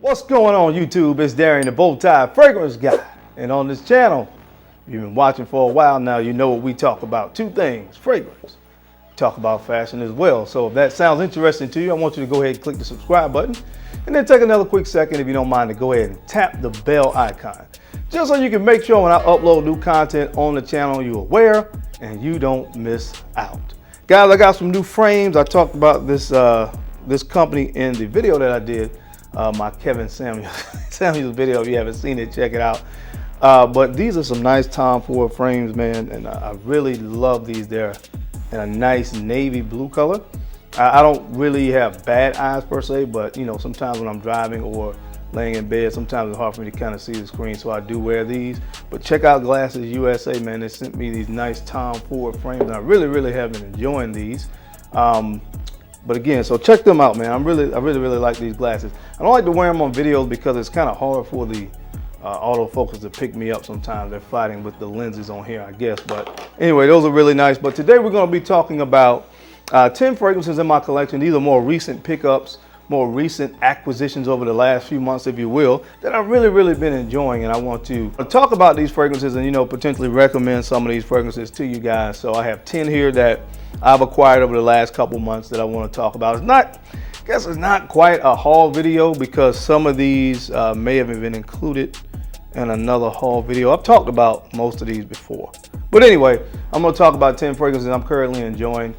What's going on YouTube? It's Darian the Bowtie Fragrance Guy. And on this channel, if you've been watching for a while now, you know what we talk about. Two things, fragrance. We talk about fashion as well. So if that sounds interesting to you, I want you to go ahead and click the subscribe button. And then take another quick second, if you don't mind, to go ahead and tap the bell icon. Just so you can make sure when I upload new content on the channel, you're aware and you don't miss out. Guys, I got some new frames. I talked about this this company in the video that I did. My Kevin Samuels video. If you haven't seen it, check it out. But these are some nice Tom Ford frames, man, and I really love these. They're in a nice navy blue color. I don't really have bad eyes per se, but you know, sometimes when I'm driving or laying in bed, sometimes it's hard for me to kind of see the screen, so I do wear these. But check out Glasses USA, man. They sent me these nice Tom Ford frames, and I really have been enjoying these. But again, so check them out, man. I really like these glasses. I don't like to wear them on videos because it's kind of hard for the autofocus to pick me up sometimes. They're fighting with the lenses on here, I guess. But anyway, those are really nice. But today we're going to be talking about 10 fragrances in my collection. These are more recent pickups, more recent acquisitions over the last few months, if you will, that I've really been enjoying. And I want to talk about these fragrances and, you know, potentially recommend some of these fragrances to you guys. So I have 10 here that I've acquired over the last couple months that I want to talk about. I guess it's not quite a haul video because some of these may have been included in another haul video. I've talked about most of these before. But anyway, I'm going to talk about 10 fragrances I'm currently enjoying.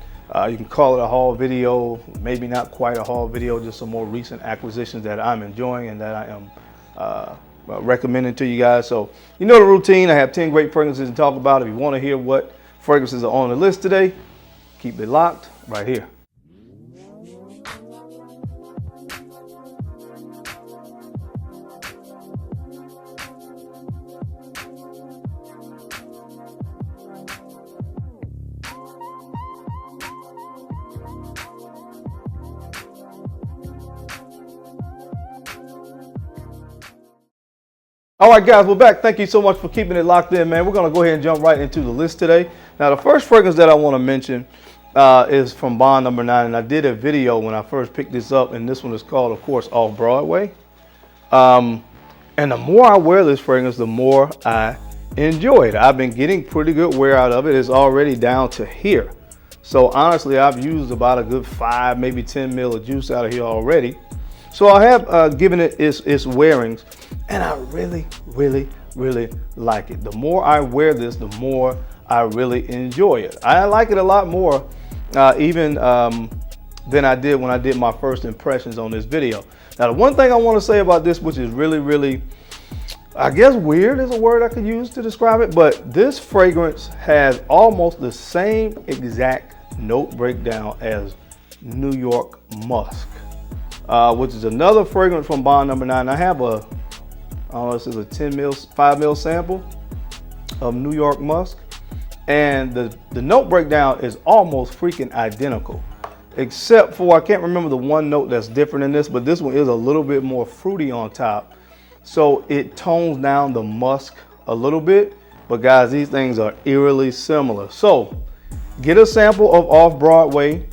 You can call it a haul video, maybe not quite a haul video, just some more recent acquisitions that I'm enjoying and that I am recommending to you guys. So you know the routine. I have 10 great fragrances to talk about. If you want to hear what fragrances are on the list today, keep it locked right here. All right, guys, we're back. Thank you so much for keeping it locked in, man. We're going to go ahead and jump right into the list today. Now, the first fragrance that I want to mention is from Bond number 9, and I did a video when I first picked this up, and this one is called, of course, Off Broadway. And the more I wear this fragrance, the more I enjoy it. I've been getting pretty good wear out of it. It's already down to here. So honestly, I've used about a good 5, maybe 10 mil of juice out of here already. So I have given it its wearings, and I really like it. The more I wear this, the more I really enjoy it. I like it a lot more even than I did when I did my first impressions on this video. Now, the one thing I want to say about this, which is really, I guess weird is a word I could use to describe it, but this fragrance has almost the same exact note breakdown as New York Musk, which is another fragrance from Bond number 9. I have a, I don't know, this is a 5 mil sample of New York Musk. And the note breakdown is almost freaking identical, except for, I can't remember the one note that's different in this, but this one is a little bit more fruity on top. So it tones down the musk a little bit, but guys, these things are eerily similar. So get a sample of Off Broadway,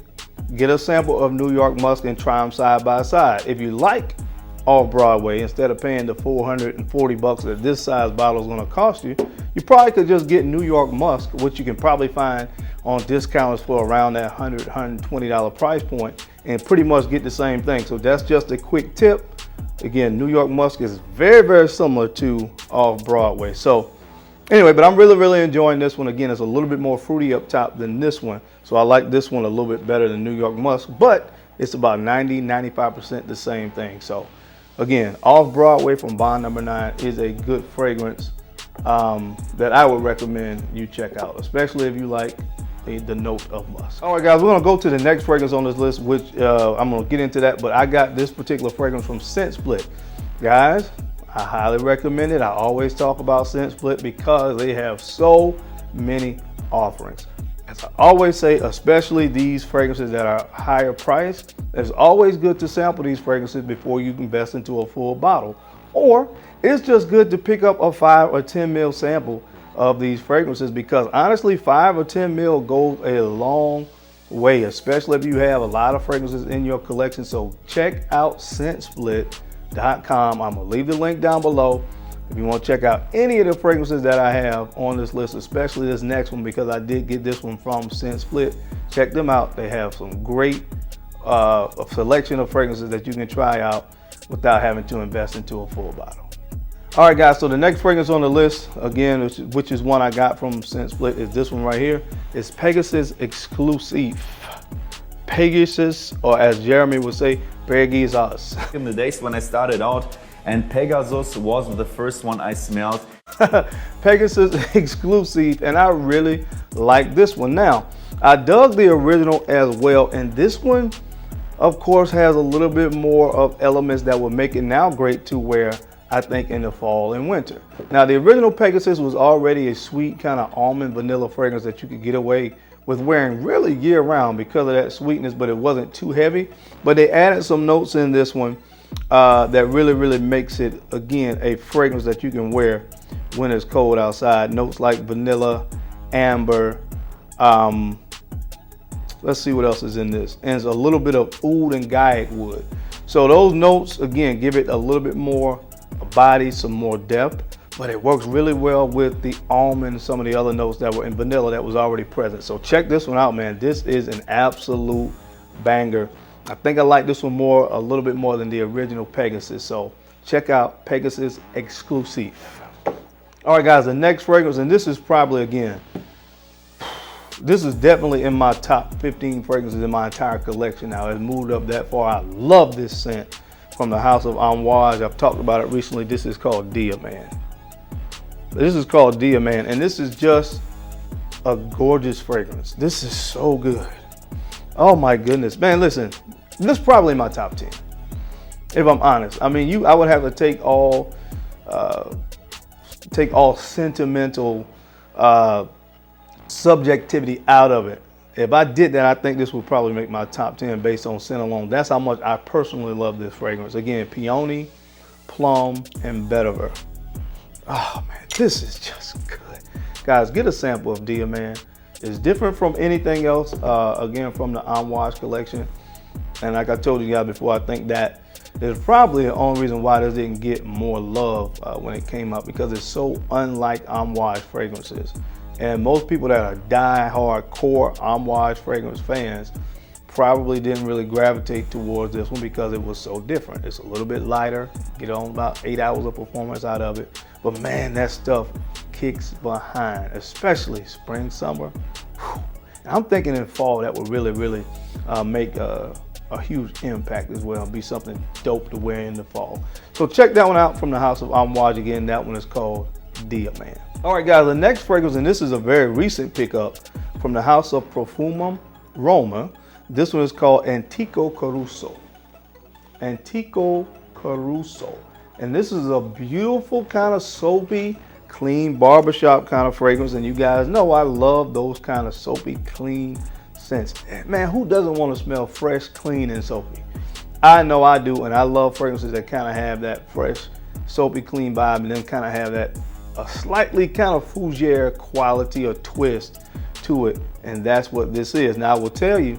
get a sample of New York Musk, and try them side by side. If you like Off Broadway, instead of paying the $440 that this size bottle is going to cost you, you probably could just get New York Musk, which you can probably find on discounts for around that $100, $120 price point, and pretty much get the same thing. So that's just a quick tip. Again, New York Musk is very similar to Off Broadway. So anyway, but I'm really enjoying this one. Again, it's a little bit more fruity up top than this one. So I like this one a little bit better than New York Musk, but it's about 90–95% the same thing. So again, Off Broadway from Bond number 9 is a good fragrance that I would recommend you check out, especially if you like the note of musk. All right, guys, we're gonna go to the next fragrance on this list, which I'm gonna get into that, but I got this particular fragrance from Scent Split. Guys, I highly recommend it. I always talk about Scent Split because they have so many offerings. As I always say, especially these fragrances that are higher priced, it's always good to sample these fragrances before you invest into a full bottle. Or it's just good to pick up a 5 or 10 mil sample of these fragrances, because honestly 5 or 10 mil goes a long way, especially if you have a lot of fragrances in your collection. So check out Scent Split I'm gonna leave the link down below if you want to check out any of the fragrances that I have on this list, especially this next one, because I did get this one from Scent Split. Check them out. They have some great selection of fragrances that you can try out without having to invest into a full bottle. All right, guys, so the next fragrance on the list, again, which is one I got from Scent Split, is this one right here. It's Pegasus Exclusif. Pegasus, or as Jeremy would say, Pegasus. In the days when I started out, and Pegasus was the first one I smelled. Pegasus Exclusif, and I really like this one. Now, I dug the original as well, and this one, of course, has a little bit more of elements that would make it now great to wear, I think, in the fall and winter. Now, the original Pegasus was already a sweet kind of almond vanilla fragrance that you could get away with wearing really year round because of that sweetness, but it wasn't too heavy. But they added some notes in this one that really makes it, again, a fragrance that you can wear when it's cold outside. Notes like vanilla, amber, let's see what else is in this. And it's a little bit of oud and gaiac wood. So those notes, again, give it a little bit more body, some more depth, but it works really well with the almond and some of the other notes that were in vanilla that was already present. So check this one out, man. This is an absolute banger. I think I like this one a little bit more than the original Pegasus. So check out Pegasus Exclusif. All right, guys, the next fragrance, and this is probably, again, this is definitely in my top 15 fragrances in my entire collection now. It's moved up that far. I love this scent from the house of Amouage. I've talked about it recently. This is called Diamant. This is called Diamant, and this is just a gorgeous fragrance. This is so good. Oh my goodness, man, listen, this is probably my top 10, if I'm honest. I mean, I would have to take all sentimental subjectivity out of it. If I did that, I think this would probably make my top 10 based on scent alone. That's how much I personally love this fragrance. Again, peony, plum, and vetiver. Oh man, this is just good. Guys, get a sample of Diamant. It's different from anything else, again, from the Amouage collection. And like I told you guys before, I think that is probably the only reason why this didn't get more love when it came out, because it's so unlike Amouage fragrances. And most people that are die-hard core Amouage fragrance fans probably didn't really gravitate towards this one because it was so different. It's a little bit lighter, get on about 8 hours of performance out of it. But man, that stuff kicks behind, especially spring, summer. Whew. I'm thinking in fall that would really make a huge impact as well, and be something dope to wear in the fall. So check that one out from the house of Amouage. Again, that one is called Diamant. All right, guys, the next fragrance, and this is a very recent pickup from the house of Parfum Roma. This one is called Antico Caruso. Antico Caruso. And this is a beautiful kind of soapy, clean barbershop kind of fragrance. And you guys know I love those kind of soapy, clean scents. Man, who doesn't want to smell fresh, clean, and soapy? I know I do, and I love fragrances that kind of have that fresh, soapy, clean vibe, and then kind of have that a slightly kind of fougere quality or twist to it. And that's what this is. Now, I will tell you,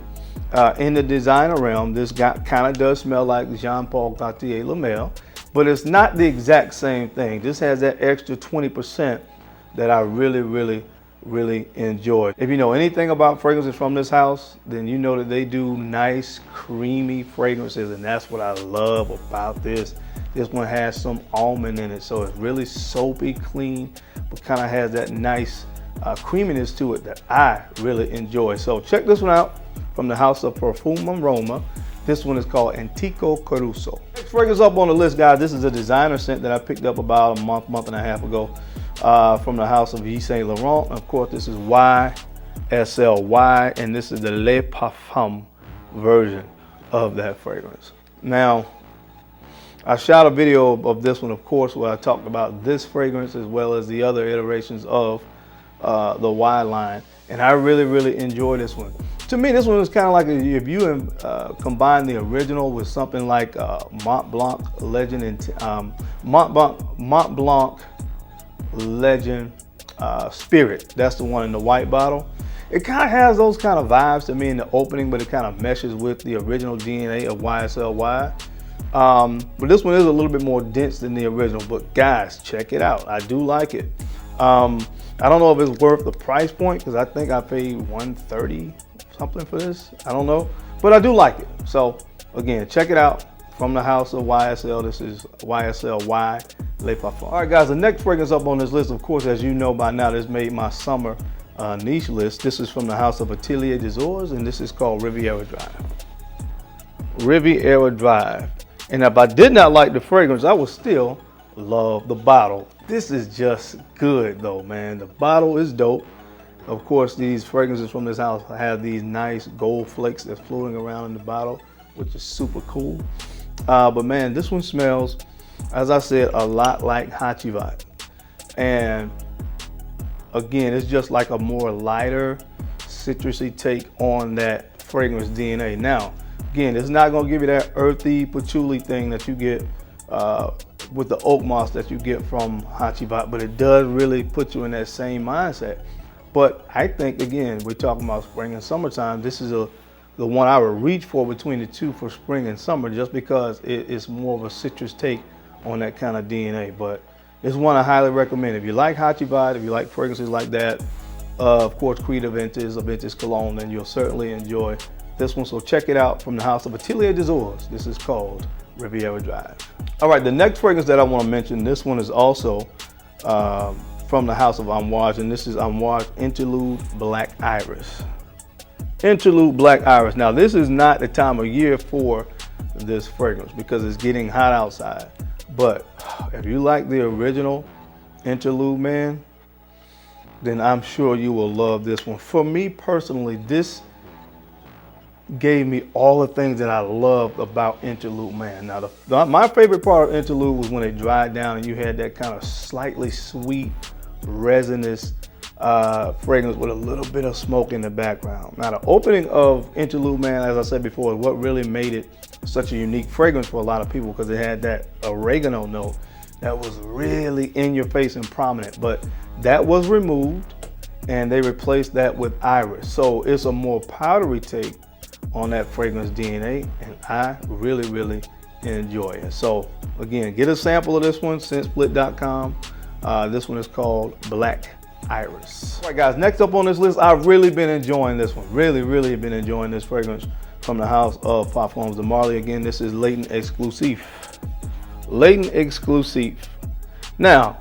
in the designer realm, this kind of does smell like Jean Paul Gaultier Lamel, but it's not the exact same thing. This has that extra 20% that I really enjoy. If you know anything about fragrances from this house, then you know that they do nice, creamy fragrances, and that's what I love about this. This one has some almond in it, so it's really soapy, clean, but kind of has that nice creaminess to it that I really enjoy. So check this one out from the house of Parfum Roma. This one is called Antico Caruso. Next fragrance up on the list, guys, this is a designer scent that I picked up about a month and a half ago from the house of Yves Saint Laurent. Of course, this is YSLY, and this is the Le Parfum version of that fragrance. Now, I shot a video of this one, of course, where I talked about this fragrance as well as the other iterations of the Y line, and I really enjoy this one. To me, this one is kind of like if you combine the original with something like Mont Blanc Legend and Mont Blanc Legend Spirit. That's the one in the white bottle. It kind of has those kind of vibes to me in the opening, but it kind of meshes with the original DNA of YSLY. But this one is a little bit more dense than the original. But guys, check it out. I do like it. I don't know if it's worth the price point because I think I paid $130 something for this. I don't know, but I do like it. So again, check it out from the house of YSL. This is YSL Y Le Parfum. All right, guys, the next fragrance up on this list, of course, as you know by now, this made my summer niche list. This is from the house of Atelier des Ors, and this is called Riviera Drive. Riviera Drive. And if I did not like the fragrance, I would still love the bottle. This is just good though, man. The bottle is dope. Of course, these fragrances from this house have these nice gold flakes that's floating around in the bottle, which is super cool. But man, this one smells, as I said, a lot like Hachivat. And again, it's just like a more lighter, citrusy take on that fragrance DNA. Now, again, it's not gonna give you that earthy, patchouli thing that you get with the oak moss that you get from Hachivat, but it does really put you in that same mindset. But I think, again, we're talking about spring and summertime. This is the one I would reach for between the two for spring and summer, just because it's more of a citrus take on that kind of DNA. But it's one I highly recommend. If you like Hachivat, if you like fragrances like that, of course, Creed Aventus, Aventus Cologne, then you'll certainly enjoy this one. So check it out from the house of Atelier des Ors. This is called Riviera Drive. All right, the next fragrance that I want to mention, this one is also from the house of Amouage, and this is Amouage Interlude Black Iris. Interlude Black Iris. Now, this is not the time of year for this fragrance because it's getting hot outside. But if you like the original Interlude, man, then I'm sure you will love this one. For me personally, this gave me all the things that I loved about Interlude, man. Now, my favorite part of Interlude was when it dried down and you had that kind of slightly sweet, resinous fragrance with a little bit of smoke in the background. Now, the opening of Interlude, man, as I said before, is what really made it such a unique fragrance for a lot of people, because it had that oregano note that was really in your face and prominent. But that was removed and they replaced that with iris. So it's a more powdery take on that fragrance DNA, and I really, really enjoy it. So again, get a sample of this one, scentsplit.com. This one is called Black Iris. All right, guys, next up on this list, I've really been enjoying this one. Really been enjoying this fragrance from the house of Parfums de Marly. Again, this is Layton Exclusif. Layton Exclusif. Now,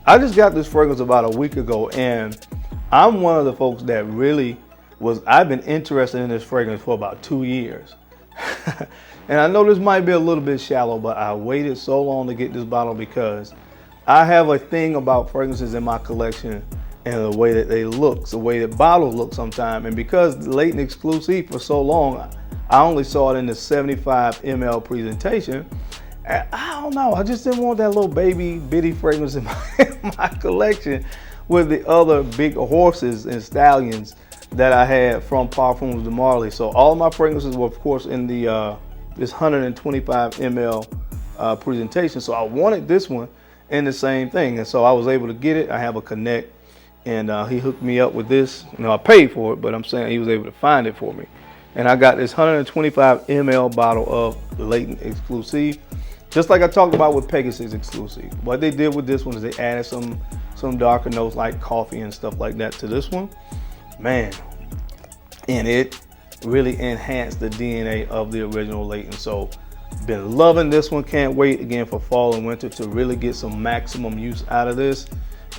I just got this fragrance about a week ago, and I'm one of the folks that really I've been interested in this fragrance for about 2 years. And I know this might be a little bit shallow, but I waited so long to get this bottle because I have a thing about fragrances in my collection and the way that they look, the way that bottles look sometimes. And because Layton Exclusif for so long, I only saw it in the 75 ml presentation. And I don't know, I just didn't want that little baby bitty fragrance in my collection with the other big horses and stallions that I had from Parfums de Marly. So all of my fragrances were, of course, in the this 125 ml presentation. So I wanted this one in the same thing, and so I was able to get it. I have a connect, and he hooked me up with this. You know, I paid for it, but I'm saying he was able to find it for me, and I got this 125 ml bottle of Layton Exclusif, just like I talked about with Pegasus Exclusive. What they did with this one is they added some darker notes like coffee and stuff like that to this one. Man, and it really enhanced the DNA of the original Layton. So been loving this one. Can't wait again for fall and winter to really get some maximum use out of this.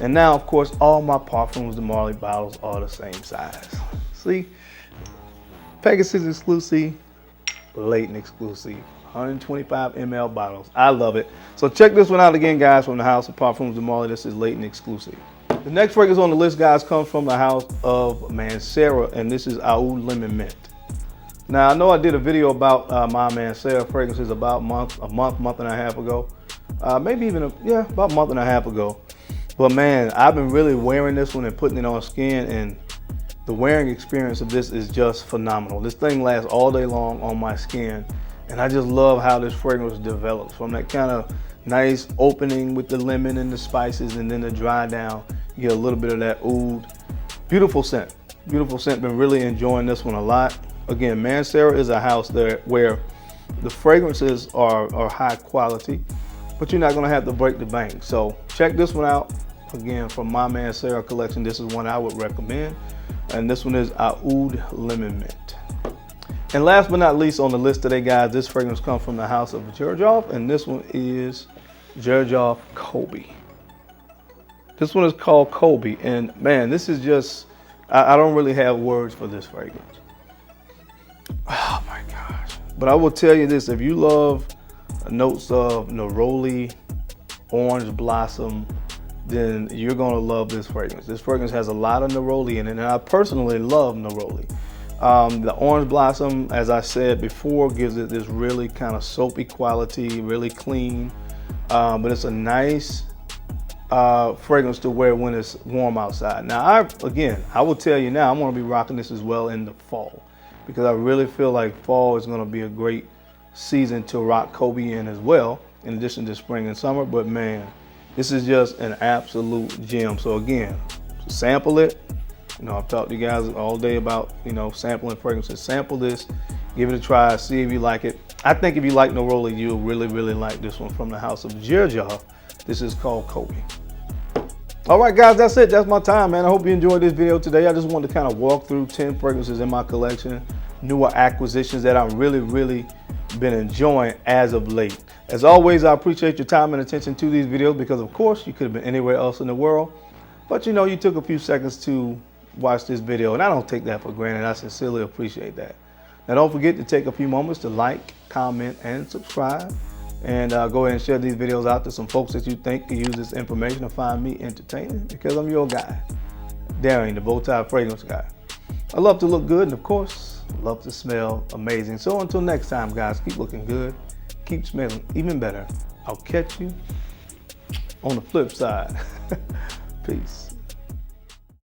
And now, of course, all my Parfums de Marly bottles are the same size. See, Pegasus Exclusive, Layton Exclusive, 125 ml bottles. I love it. So check this one out again, guys, from the house of Parfums de Marly. This is Layton Exclusive. The next fragrance on the list, guys, comes from the house of Mancera, and this is Aoud Lemon Mint. Now, I know I did a video about my Mancera fragrances about a month and a half ago. Maybe even, about a month and a half ago. But man, I've been really wearing this one and putting it on skin, and the wearing experience of this is just phenomenal. This thing lasts all day long on my skin, and I just love how this fragrance develops from that kind of nice opening with the lemon and the spices, and then the dry down. You get a little bit of that oud. Beautiful scent. Beautiful scent. Been really enjoying this one a lot. Again, Mancera is a house there where The fragrances are high quality, but you're not gonna have to break the bank. So check this one out. Again, from my man Sarah collection, this is one I would recommend. And this one is Aoud Lemon Mint. And last but not least on the list today, guys, this fragrance comes from the house of Xerjoff, and this one is Xerjoff Kobe. This one is called Kobe, and man, this is just, I don't really have words for this fragrance. Oh my gosh. But I will tell you this, if you love notes of neroli, orange blossom, then you're gonna love this fragrance. This fragrance has a lot of neroli in it, and I personally love neroli. The orange blossom, as I said before, gives it this really kind of soapy quality, really clean, but it's a nice fragrance to wear when it's warm outside. Now, I will tell you now, I'm gonna be rocking this as well in the fall, because I really feel like fall is gonna be a great season to rock Kobe in as well, in addition to spring and summer. But man, this is just an absolute gem. So again, sample it. You know, I've talked to you guys all day about, you know, sampling fragrances. Sample this, give it a try, see if you like it. I think if you like neroli, you'll really, really like this one from the house of Xerjoff. This is called Kobe. All right, guys, that's it. That's my time, man. I hope you enjoyed this video today. I just wanted to kind of walk through 10 fragrances in my collection, newer acquisitions that I've really, really been enjoying as of late. As always, I appreciate your time and attention to these videos, because of course you could have been anywhere else in the world, but you know, you took a few seconds to watch this video, and I don't take that for granted. I sincerely appreciate that. Now, don't forget to take a few moments to like, comment, and subscribe, and go ahead and share these videos out to some folks that you think can use this information and find me entertaining, because I'm your guy, Daring, the bow-tie fragrance guy. I love to look good, and of course, love to smell amazing. So until next time, guys, keep looking good, keep smelling even better. I'll catch you on the flip side. Peace.